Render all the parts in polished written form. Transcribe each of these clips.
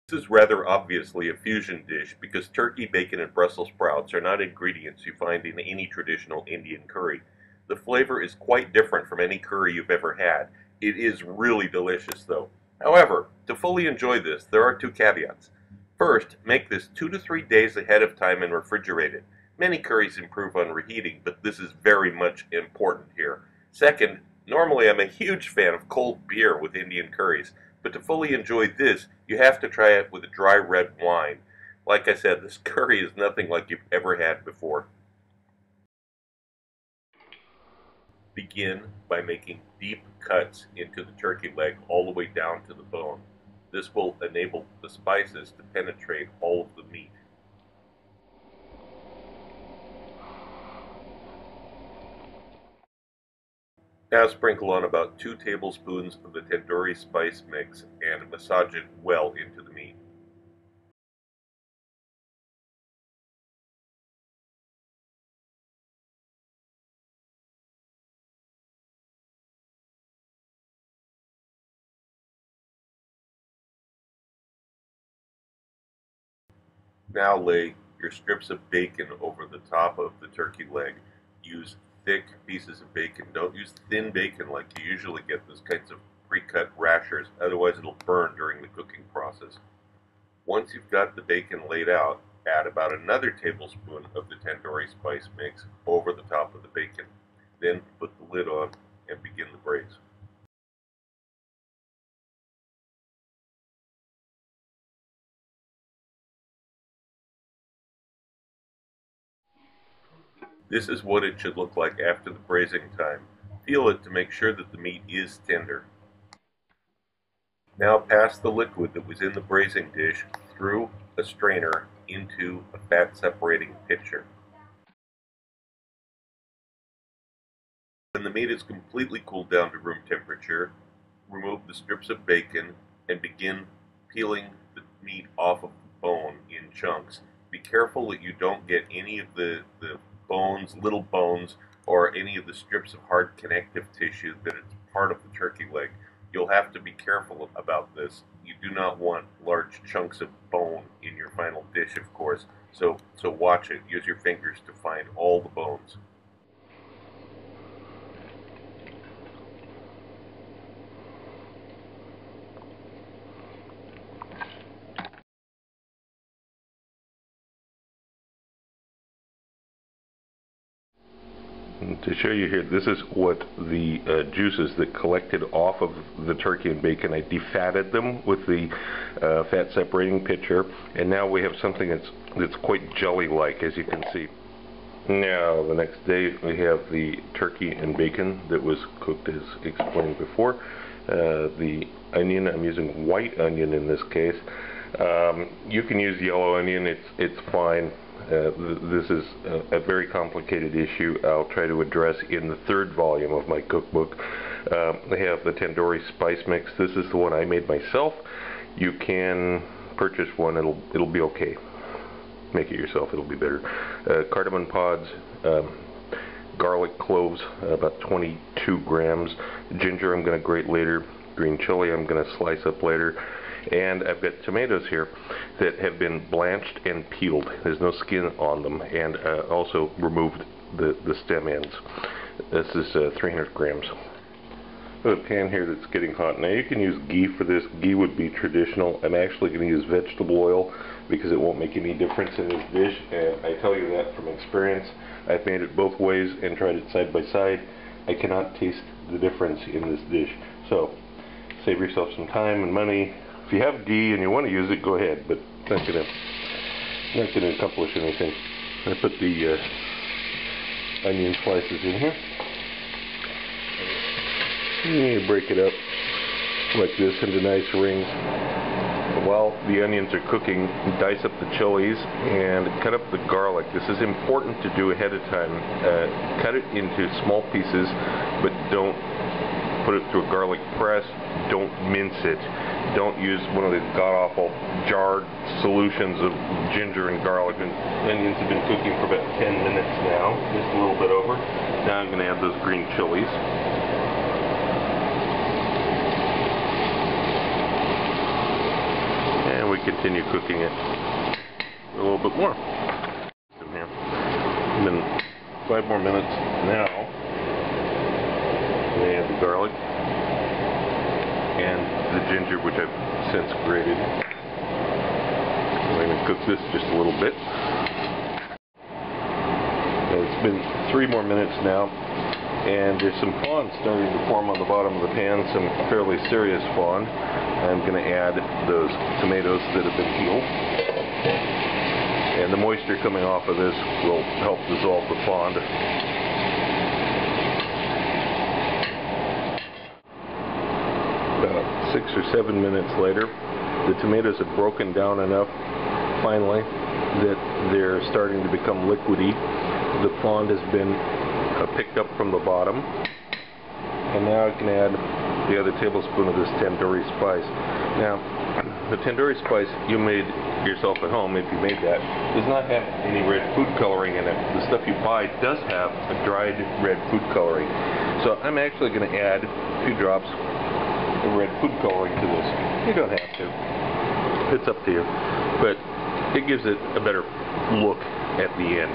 This is rather obviously a fusion dish because turkey, bacon, and Brussels sprouts are not ingredients you find in any traditional Indian curry. The flavor is quite different from any curry you've ever had. It is really delicious though. However, to fully enjoy this, there are two caveats. First, make this 2 to 3 days ahead of time and refrigerate it. Many curries improve on reheating, but this is very much important here. Second, normally I'm a huge fan of cold beer with Indian curries, but to fully enjoy this, you have to try it with a dry red wine. Like I said, this curry is nothing like you've ever had before. Begin by making deep cuts into the turkey leg all the way down to the bone. This will enable the spices to penetrate all of the meat. Now sprinkle on about 2 tablespoons of the tandoori spice mix and massage it well into the meat. Now lay your strips of bacon over the top of the turkey leg. Use thick pieces of bacon. Don't use thin bacon like you usually get those kinds of pre-cut rashers, otherwise it'll burn during the cooking process. Once you've got the bacon laid out, add about another tablespoon of the tandoori spice mix over the top of the bacon. Then put the lid on and begin the braise. This is what it should look like after the braising time. Feel it to make sure that the meat is tender. Now pass the liquid that was in the braising dish through a strainer into a fat separating pitcher. When the meat is completely cooled down to room temperature, remove the strips of bacon and begin peeling the meat off of the bone in chunks. Be careful that you don't get any of the bones, little bones, or any of the strips of hard connective tissue that is part of the turkey leg. You'll have to be careful about this. You do not want large chunks of bone in your final dish, of course, so watch it. Use your fingers to find all the bones. To show you here, this is what the juices that collected off of the turkey and bacon. I defatted them with the fat separating pitcher, and now we have something that's quite jelly-like, as you can see. Now, the next day we have the turkey and bacon that was cooked as explained before. The onion, I'm using white onion in this case. You can use yellow onion, it's fine. This is a very complicated issue I'll try to address in the third volume of my cookbook. They have the tandoori spice mix. This is the one I made myself. You can purchase one, it'll be okay. Make it yourself, it'll be better. Cardamom pods, garlic cloves, about 22 grams. Ginger I'm going to grate later. Green chili I'm going to slice up later. And I've got tomatoes here that have been blanched and peeled. There's no skin on them, and also removed the stem ends. This is 300 grams. I have a pan here that's getting hot. Now you can use ghee for this. Ghee would be traditional. I'm actually going to use vegetable oil because it won't make any difference in this dish, and I tell you that from experience. I've made it both ways and tried it side by side. I cannot taste the difference in this dish. So save yourself some time and money. If you have ghee and you want to use it, go ahead, but it's not gonna accomplish anything. I put the onion slices in here. You break it up like this into nice rings. While the onions are cooking, dice up the chilies and cut up the garlic. This is important to do ahead of time. Cut it into small pieces, but don't put it through a garlic press. Don't mince it. Don't use one of these god-awful jarred solutions of ginger and garlic. And onions have been cooking for about 10 minutes now, just a little bit over. Now I'm going to add those green chilies. And we continue cooking it a little bit more. In here. And then 5 more minutes now. We add the garlic and the ginger, which I've since grated. I'm going to cook this just a little bit. It's been 3 more minutes now, and there's some fond starting to form on the bottom of the pan, some fairly serious fond. I'm going to add those tomatoes that have been peeled, and the moisture coming off of this will help dissolve the fond. About 6 or 7 minutes later, the tomatoes have broken down enough finally that they're starting to become liquidy. The fond has been picked up from the bottom, and now I can add the other tablespoon of this tandoori spice. Now, the tandoori spice you made yourself at home, if you made that, does not have any red food coloring in it. The stuff you buy does have a dried red food coloring. So I'm actually going to add a few drops of red food coloring to this. You don't have to. It's up to you. But it gives it a better look at the end.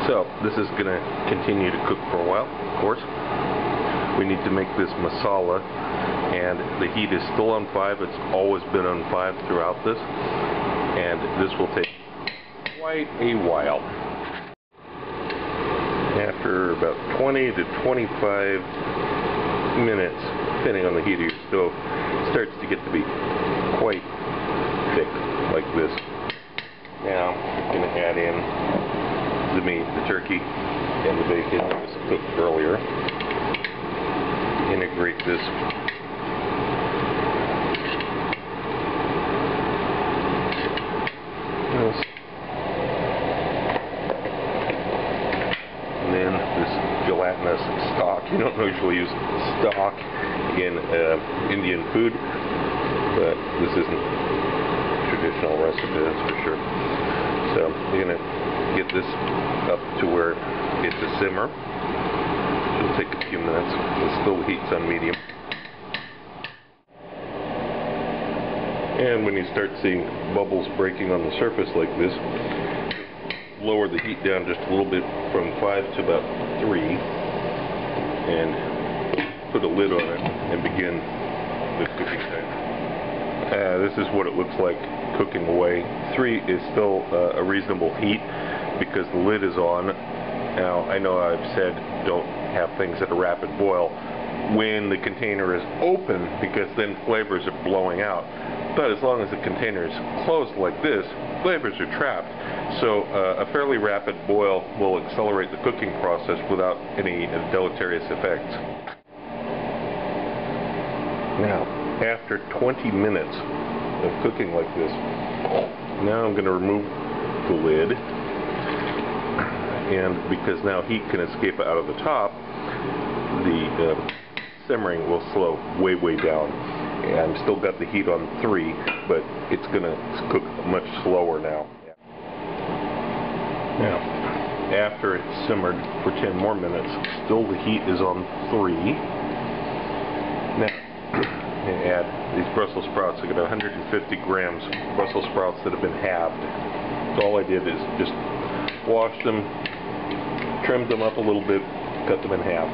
So this is going to continue to cook for a while, of course. We need to make this masala, and the heat is still on 5. It's always been on 5 throughout this, and this will take quite a while. After about 20 to 25 minutes, depending on the heat of your stove, it starts to get to be quite thick, like this. Now I'm going to add in the meat, the turkey, and the bacon that was cooked earlier. Integrate this. And then this gelatinous stock. You don't usually use stock in Indian food, but this isn't a traditional recipe, that's for sure. So you're going to get this up to where it's a simmer. It'll take a few minutes. The heat's on medium. And when you start seeing bubbles breaking on the surface like this, lower the heat down just a little bit from 5 to about 3, and put a lid on it and begin the cooking time. This is what it looks like cooking away. 3 is still a reasonable heat because the lid is on. Now, I know I've said don't have things at a rapid boil when the container is open, because then flavors are blowing out. But as long as the container is closed like this, flavors are trapped. So a fairly rapid boil will accelerate the cooking process without any deleterious effects. Now, after 20 minutes of cooking like this, now I'm going to remove the lid. And because now heat can escape out of the top, the simmering will slow way down. And I've still got the heat on 3, but it's going to cook much slower now. Now, after it's simmered for 10 more minutes, still the heat is on 3. Now, I add these Brussels sprouts. I got 150 grams of Brussels sprouts that have been halved. So all I did is just wash them, trimmed them up a little bit, cut them in half.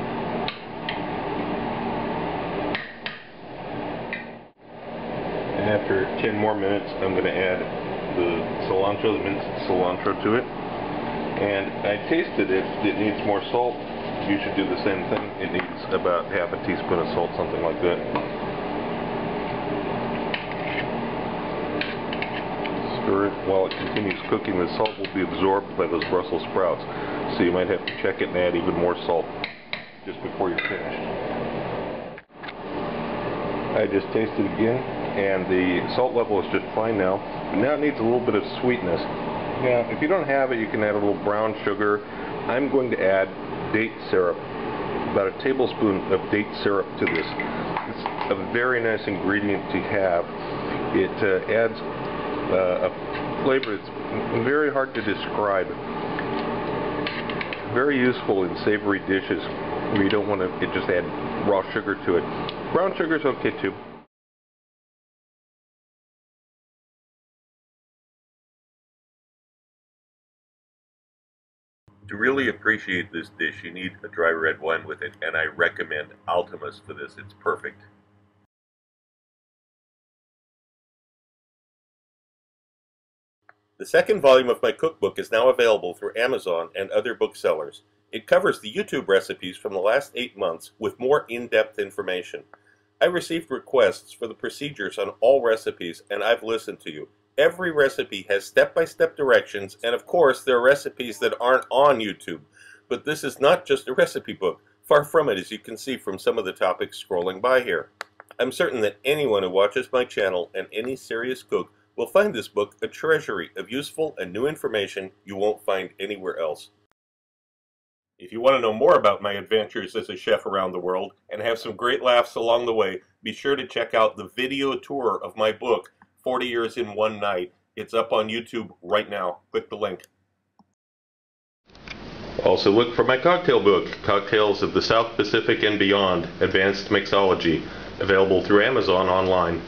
And after 10 more minutes, I'm going to add the cilantro, the minced cilantro to it. And I tasted it. It needs more salt. You should do the same thing. It needs about half a teaspoon of salt, something like that. Stir it while it continues cooking. The salt will be absorbed by those Brussels sprouts, so you might have to check it and add even more salt just before you're finished. I just tasted again, and the salt level is just fine now. But now it needs a little bit of sweetness. Now, if you don't have it, you can add a little brown sugar. I'm going to add date syrup, about a tablespoon of date syrup to this. It's a very nice ingredient to have. It adds a flavor that's very hard to describe. Very useful in savory dishes where you don't want to just add raw sugar to it. Brown sugar is okay too. To really appreciate this dish, you need a dry red wine with it, and I recommend Altamas for this. It's perfect. The second volume of my cookbook is now available through Amazon and other booksellers. It covers the YouTube recipes from the last 8 months with more in-depth information. I received requests for the procedures on all recipes, and I've listened to you. Every recipe has step-by-step directions, and of course there are recipes that aren't on YouTube. But this is not just a recipe book. Far from it, as you can see from some of the topics scrolling by here. I'm certain that anyone who watches my channel and any serious cook will find this book a treasury of useful and new information you won't find anywhere else. If you want to know more about my adventures as a chef around the world and have some great laughs along the way, be sure to check out the video tour of my book, 40 Years in One Night. It's up on YouTube right now. Click the link. Also look for my cocktail book, Cocktails of the South Pacific and Beyond, Advanced Mixology, available through Amazon online.